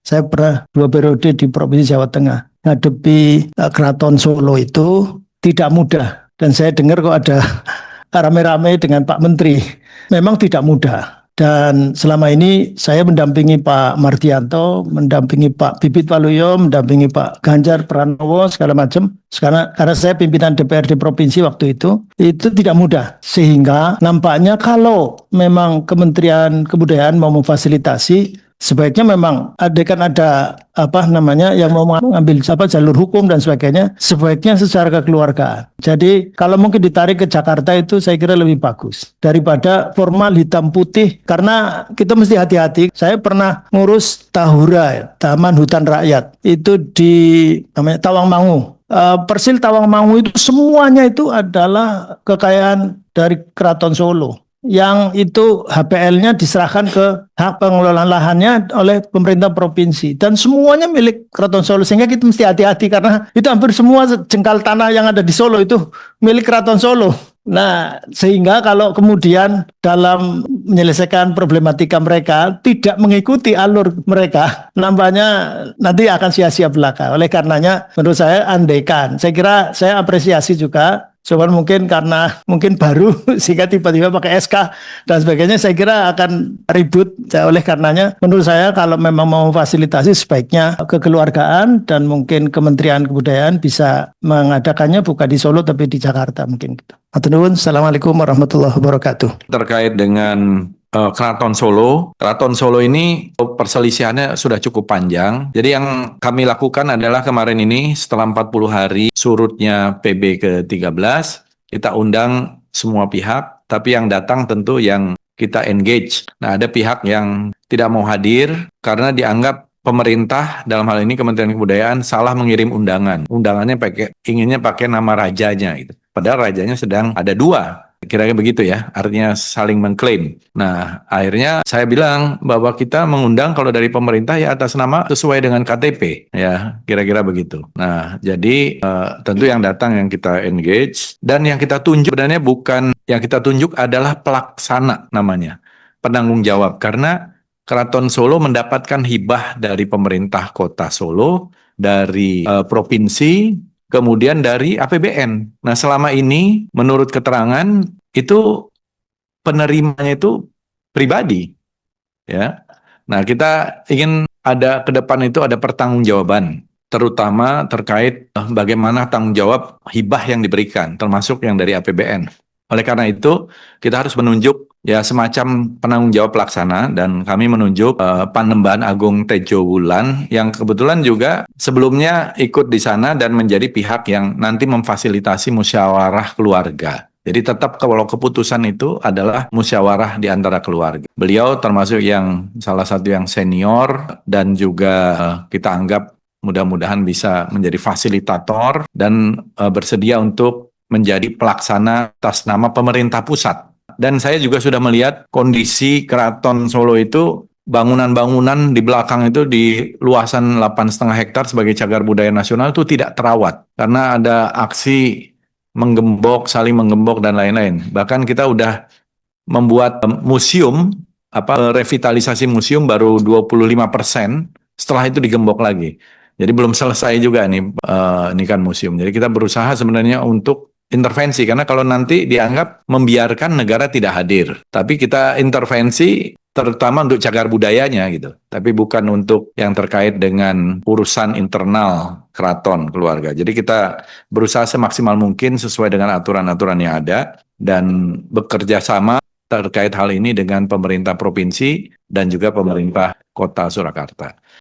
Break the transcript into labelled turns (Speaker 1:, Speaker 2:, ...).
Speaker 1: Saya pernah 2 periode di Provinsi Jawa Tengah. Ngadepi Keraton Solo itu tidak mudah. Dan saya dengar kok ada rame-rame dengan Pak Menteri. Memang tidak mudah. Dan selama ini saya mendampingi Pak Mardianto, mendampingi Pak Bibit Waluyo, mendampingi Pak Ganjar Pranowo, segala macam. Karena saya pimpinan DPRD Provinsi waktu itu tidak mudah. Sehingga nampaknya kalau memang Kementerian Kebudayaan mau memfasilitasi, sebaiknya memang ada yang mau mengambil jalur hukum dan sebagainya, sebaiknya secara kekeluargaan. Jadi kalau mungkin ditarik ke Jakarta itu saya kira lebih bagus daripada formal hitam putih, karena kita mesti hati-hati. Saya pernah ngurus Tahura, Taman Hutan Rakyat, itu di namanya Tawangmangu. Persil Tawangmangu itu semuanya itu adalah kekayaan dari Keraton Solo, yang itu HPL-nya diserahkan ke hak pengelolaan lahannya oleh pemerintah provinsi, dan semuanya milik Keraton Solo, sehingga kita mesti hati-hati karena itu hampir semua jengkal tanah yang ada di Solo itu milik Keraton Solo. Nah, sehingga kalau kemudian dalam menyelesaikan problematika mereka tidak mengikuti alur mereka, nampaknya nanti akan sia-sia belaka. Oleh karenanya menurut saya andaikan, saya kira saya apresiasi juga, cuman mungkin karena baru sehingga tiba-tiba pakai SK dan sebagainya, saya kira akan ribut. Oleh karenanya menurut saya kalau memang mau memfasilitasi, sebaiknya kekeluargaan, dan mungkin Kementerian Kebudayaan bisa mengadakannya bukan di Solo tapi di Jakarta mungkin gitu. Assalamualaikum warahmatullahi wabarakatuh.
Speaker 2: Terkait dengan Keraton Solo. Keraton Solo ini perselisihannya sudah cukup panjang. Jadi yang kami lakukan adalah kemarin ini setelah 40 hari surutnya PB ke-13, kita undang semua pihak, tapi yang datang tentu yang kita engage. Nah, ada pihak yang tidak mau hadir karena dianggap pemerintah, dalam hal ini Kementerian Kebudayaan, salah mengirim undangan. Undangannya inginnya pakai nama rajanya gitu. Padahal rajanya sedang ada 2. Kira-kira begitu ya, artinya saling mengklaim. Nah, akhirnya saya bilang bahwa kita mengundang kalau dari pemerintah ya atas nama sesuai dengan KTP, ya kira-kira begitu. Nah, jadi tentu yang datang yang kita engage, dan yang kita tunjuk sebenarnya bukan, yang kita tunjuk adalah pelaksana namanya, penanggung jawab, karena Keraton Solo mendapatkan hibah dari pemerintah kota Solo, dari provinsi, kemudian dari APBN. Nah, selama ini menurut keterangan itu penerimanya itu pribadi, ya. Nah, kita ingin ada ke depan itu ada pertanggungjawaban, terutama terkait bagaimana tanggung jawab hibah yang diberikan, termasuk yang dari APBN. Oleh karena itu, kita harus menunjuk ya semacam penanggung jawab pelaksana, dan kami menunjuk Panembahan Agung Tejo Wulan yang kebetulan juga sebelumnya ikut di sana dan menjadi pihak yang nanti memfasilitasi musyawarah keluarga. Jadi tetap kalau keputusan itu adalah musyawarah di antara keluarga. Beliau termasuk yang salah satu yang senior, dan juga kita anggap mudah-mudahan bisa menjadi fasilitator dan bersedia untuk menjadi pelaksana atas nama pemerintah pusat. Dan saya juga sudah melihat kondisi Keraton Solo itu, bangunan-bangunan di belakang itu di luasan 8,5 hektar sebagai cagar budaya nasional itu tidak terawat. Karena ada aksi menggembok, saling menggembok, dan lain-lain. Bahkan kita udah membuat museum, revitalisasi museum baru 25%, setelah itu digembok lagi. Jadi belum selesai juga nih, ini kan museum. Jadi kita berusaha sebenarnya untuk intervensi, karena kalau nanti dianggap membiarkan negara tidak hadir, tapi kita intervensi terutama untuk cagar budayanya gitu, tapi bukan untuk yang terkait dengan urusan internal keraton keluarga. Jadi kita berusaha semaksimal mungkin sesuai dengan aturan-aturan yang ada, dan bekerja sama terkait hal ini dengan pemerintah provinsi dan juga pemerintah kota Surakarta.